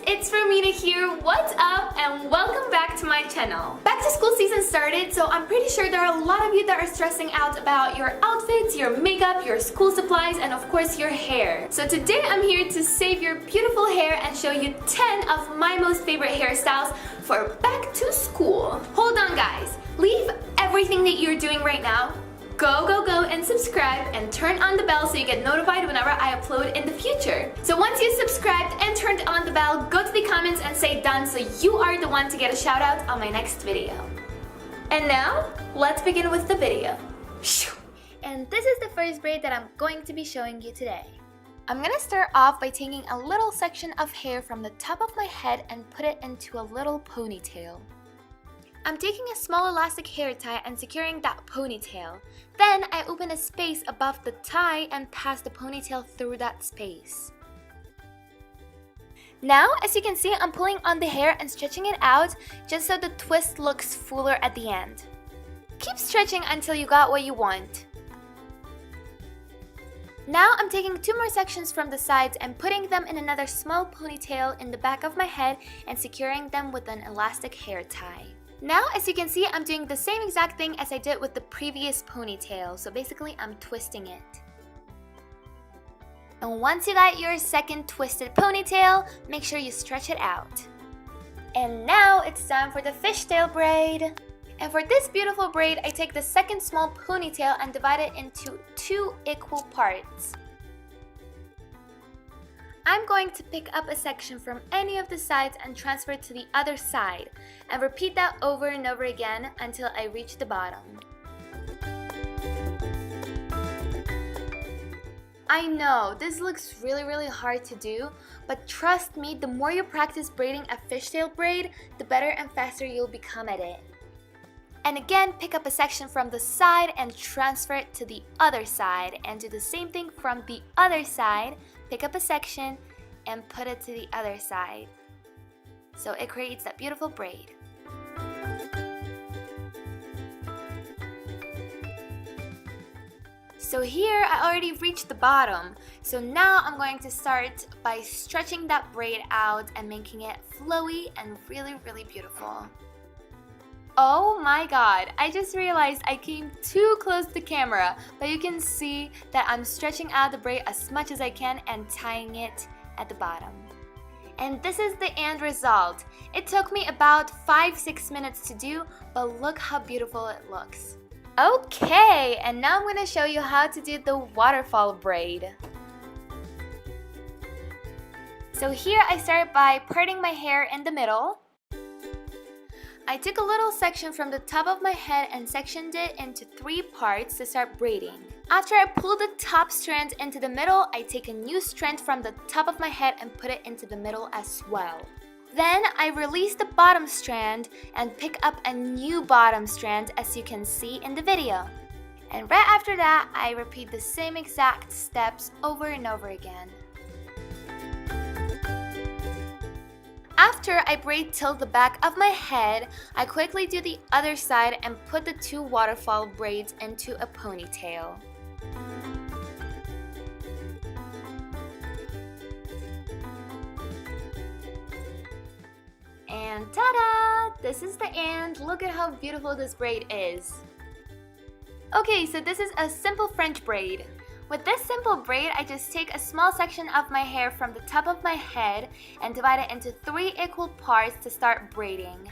it's Romina here. What's up and welcome back to my channel. Back to school season started, so I'm pretty sure there are a lot of you that are stressing out about your outfits, your makeup, your school supplies, and of course your hair. So today I'm here to save your beautiful hair and show you 10 of my most favorite hairstyles for back to school. Hold on guys, leave everything that you're doing right now. Go and subscribe and turn on the bell so you get notified whenever I upload in the future. So once you subscribed and turned on the bell, go to the comments and say done so you are the one to get a shout out on my next video. And now, let's begin with the video. And this is the first braid that I'm going to be showing you today. I'm gonna start off by taking a little section of hair from the top of my head and put it into a little ponytail. I'm taking a small elastic hair tie and securing that ponytail. Then I open a space above the tie and pass the ponytail through that space. Now, as you can see, I'm pulling on the hair and stretching it out just so the twist looks fuller at the end. Keep stretching until you got what you want. Now I'm taking two more sections from the sides and putting them in another small ponytail in the back of my head and securing them with an elastic hair tie. Now, as you can see, I'm doing the same exact thing as I did with the previous ponytail. So basically, I'm twisting it. And once you got your second twisted ponytail, make sure you stretch it out. And now it's time for the fishtail braid. And for this beautiful braid, I take the second small ponytail and divide it into two equal parts. I'm going to pick up a section from any of the sides and transfer it to the other side, and repeat that over and over again until I reach the bottom. I know, this looks really hard to do, but trust me, the more you practice braiding a fishtail braid, the better and faster you'll become at it. And again, pick up a section from the side and transfer it to the other side, and do the same thing from the other side. Pick up a section and put it to the other side. So it creates that beautiful braid. So here I already reached the bottom. So now I'm going to start by stretching that braid out and making it flowy and really beautiful. Oh my god, I just realized I came too close to the camera, but you can see that I'm stretching out the braid as much as I can and tying it at the bottom. And this is the end result. It took me about 5-6 minutes to do, but look how beautiful it looks. Okay, and now I'm going to show you how to do the waterfall braid. So here I started by parting my hair in the middle. I took a little section from the top of my head and sectioned it into 3 parts to start braiding. After I pull the top strand into the middle, I take a new strand from the top of my head and put it into the middle as well. Then I release the bottom strand and pick up a new bottom strand, as you can see in the video. And right after that, I repeat the same exact steps over and over again. After I braid till the back of my head, I quickly do the other side and put the 2 waterfall braids into a ponytail. And ta-da! This is the end. Look at how beautiful this braid is. Okay, so this is a simple French braid. With this simple braid, I just take a small section of my hair from the top of my head and divide it into 3 equal parts to start braiding.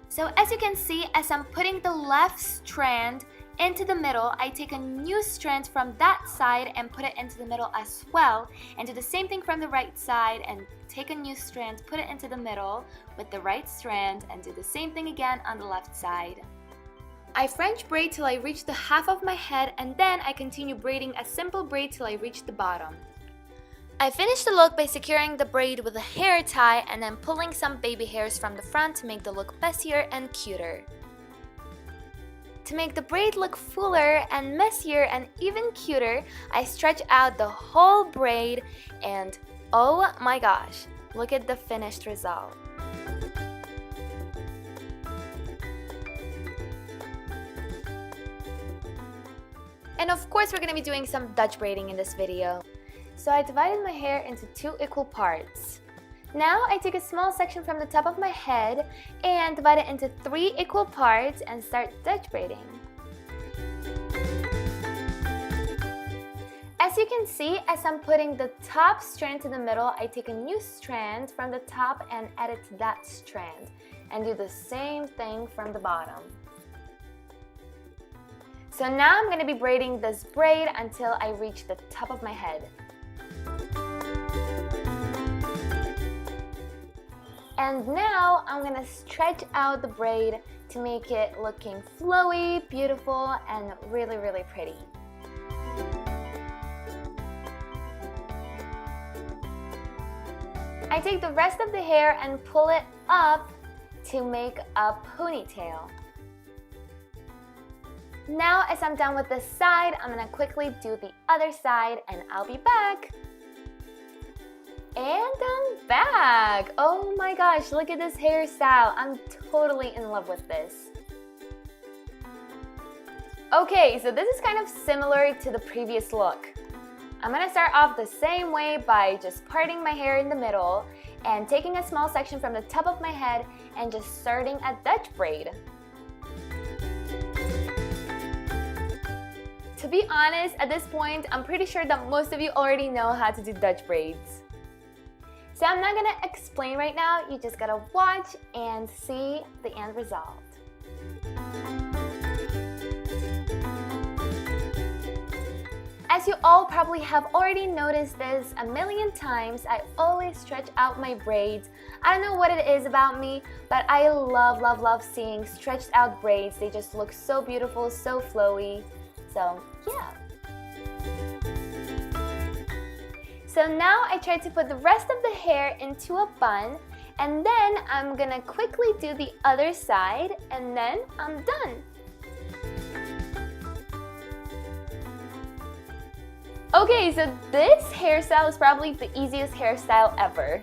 So as you can see, as I'm putting the left strand into the middle, I take a new strand from that side and put it into the middle as well, and do the same thing from the right side and take a new strand, put it into the middle with the right strand, and do the same thing again on the left side. I French braid till I reach the half of my head, and then I continue braiding a simple braid till I reach the bottom. I finish the look by securing the braid with a hair tie and then pulling some baby hairs from the front to make the look messier and cuter. To make the braid look fuller and messier and even cuter, I stretch out the whole braid and oh my gosh, look at the finished result. And of course, we're gonna be doing some Dutch braiding in this video. So I divided my hair into 2 equal parts. Now I take a small section from the top of my head and divide it into 3 equal parts and start Dutch braiding. As you can see, as I'm putting the top strand to the middle, I take a new strand from the top and add it to that strand, and do the same thing from the bottom. So now I'm going to be braiding this braid until I reach the top of my head. And now I'm going to stretch out the braid to make it looking flowy, beautiful, and really, really pretty. I take the rest of the hair and pull it up to make a ponytail. Now, as I'm done with this side, I'm gonna quickly do the other side and I'll be back. And I'm back! Oh my gosh, look at this hairstyle. I'm totally in love with this. Okay, so this is kind of similar to the previous look. I'm gonna start off the same way by just parting my hair in the middle and taking a small section from the top of my head and just starting a Dutch braid. To be honest, at this point, I'm pretty sure that most of you already know how to do Dutch braids. So I'm not gonna explain right now, you just gotta watch and see the end result. As you all probably have already noticed this a million times, I always stretch out my braids. I don't know what it is about me, but I love, love, love seeing stretched out braids. They just look so beautiful, so flowy. So, yeah. So now I try to put the rest of the hair into a bun, and then I'm gonna quickly do the other side, and then I'm done. Okay, so this hairstyle is probably the easiest hairstyle ever.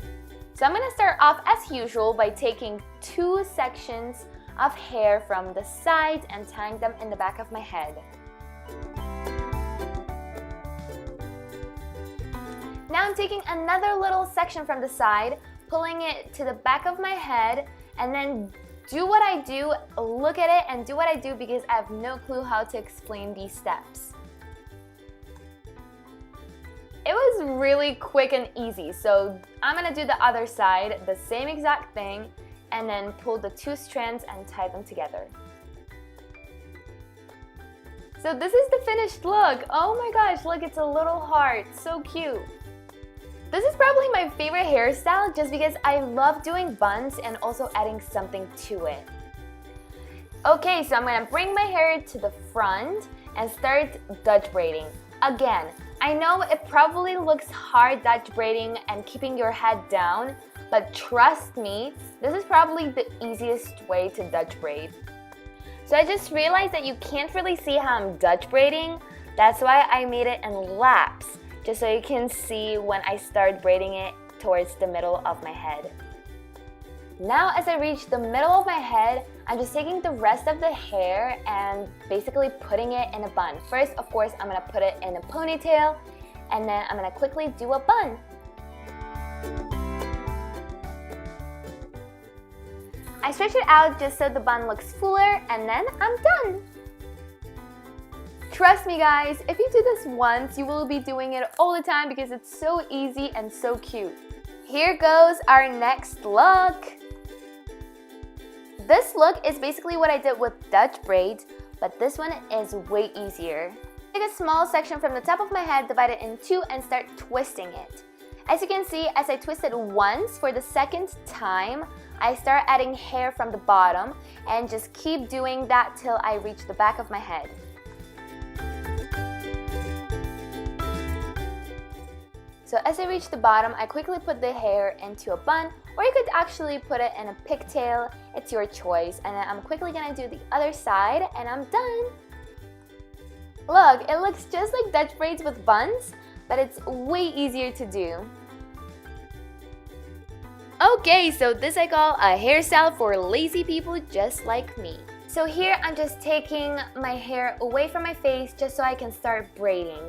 So I'm gonna start off as usual by taking 2 sections of hair from the sides and tying them in the back of my head. Now I'm taking another little section from the side, pulling it to the back of my head, and then do what I do, look at it and do what I do because I have no clue how to explain these steps. It was really quick and easy, so I'm gonna do the other side, the same exact thing, and then pull the 2 strands and tie them together. So this is the finished look. Oh my gosh, look, it's a little heart, so cute. This is probably my favorite hairstyle just because I love doing buns and also adding something to it. Okay, so I'm gonna bring my hair to the front and start Dutch braiding. Again, I know it probably looks hard Dutch braiding and keeping your head down, but trust me, this is probably the easiest way to Dutch braid. So I just realized that you can't really see how I'm Dutch braiding. That's why I made it in laps, just so you can see when I start braiding it towards the middle of my head. Now as I reach the middle of my head, I'm just taking the rest of the hair and basically putting it in a bun. First, of course, I'm gonna put it in a ponytail, and then I'm gonna quickly do a bun. I stretch it out just so the bun looks fuller, and then I'm done. Trust me guys, if you do this once, you will be doing it all the time because it's so easy and so cute. Here goes our next look. This look is basically what I did with Dutch braids, but this one is way easier. Take a small section from the top of my head, divide it in 2, and start twisting it. As you can see, as I twist it once, for the second time, I start adding hair from the bottom and just keep doing that till I reach the back of my head. So as I reach the bottom, I quickly put the hair into a bun, or you could actually put it in a pigtail. It's your choice. And then I'm quickly gonna do the other side, and I'm done. Look, it looks just like Dutch braids with buns, but it's way easier to do. Okay, so this I call a hairstyle for lazy people just like me. So here I'm just taking my hair away from my face just so I can start braiding.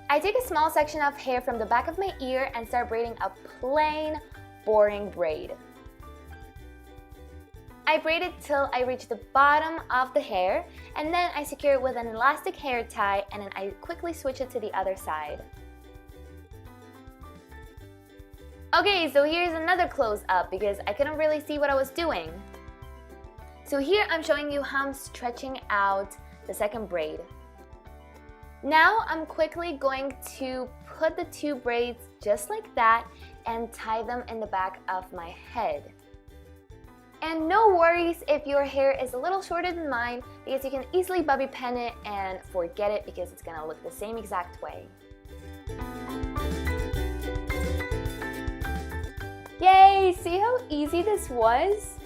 I take a small section of hair from the back of my ear and start braiding a plain, boring braid. I braid it till I reach the bottom of the hair, and then I secure it with an elastic hair tie, and then I quickly switch it to the other side. Okay, so here's another close-up because I couldn't really see what I was doing. So here I'm showing you how I'm stretching out the second braid. Now I'm quickly going to put the two braids just like that and tie them in the back of my head. And no worries if your hair is a little shorter than mine, because you can easily bobby pin it and forget it because it's gonna look the same exact way. Yay! See how easy this was?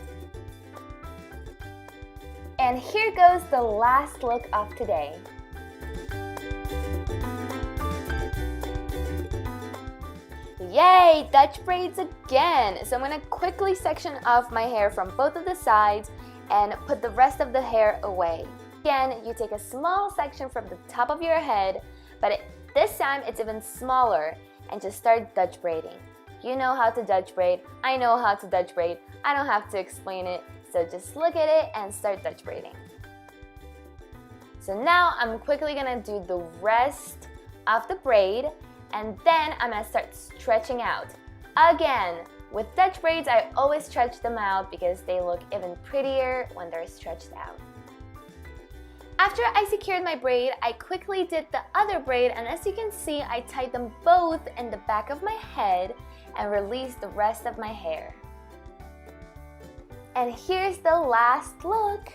And here goes the last look of today. Yay! Dutch braids again! So I'm going to quickly section off my hair from both of the sides and put the rest of the hair away. Again, you take a small section from the top of your head, but this time it's even smaller, and just start Dutch braiding. You know how to Dutch braid, I know how to Dutch braid, I don't have to explain it, so just look at it and start Dutch braiding. So now I'm quickly gonna do the rest of the braid, and then I'm gonna start stretching out. Again, with Dutch braids, I always stretch them out because they look even prettier when they're stretched out. After I secured my braid, I quickly did the other braid, and as you can see, I tied them both in the back of my head and released the rest of my hair. And here's the last look.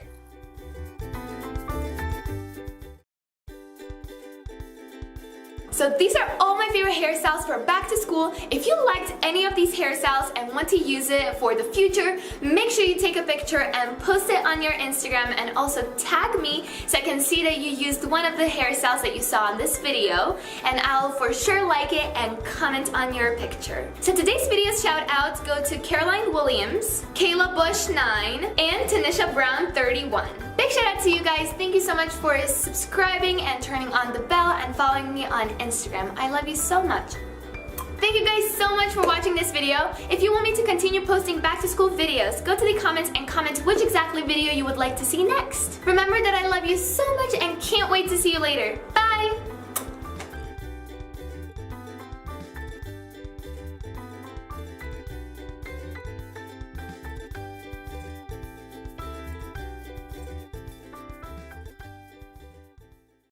So these are all my favorite hairstyles for back to school. If you liked any of these hairstyles and want to use it for the future, make sure you take a picture and post it on your Instagram, and also tag me so I can see that you used one of the hairstyles that you saw in this video, and I'll for sure like it and comment on your picture. So today's video shout outs go to Caroline Williams, Kayla Bush 9, and Tanisha Brown 31. Big shout out to you guys. Thank you so much for subscribing and turning on the bell and following me on Instagram. I love you so much. Thank you guys so much for watching this video. If you want me to continue posting back to school videos, go to the comments and comment which exactly video you would like to see next. Remember that I love you so much and can't wait to see you later. Bye!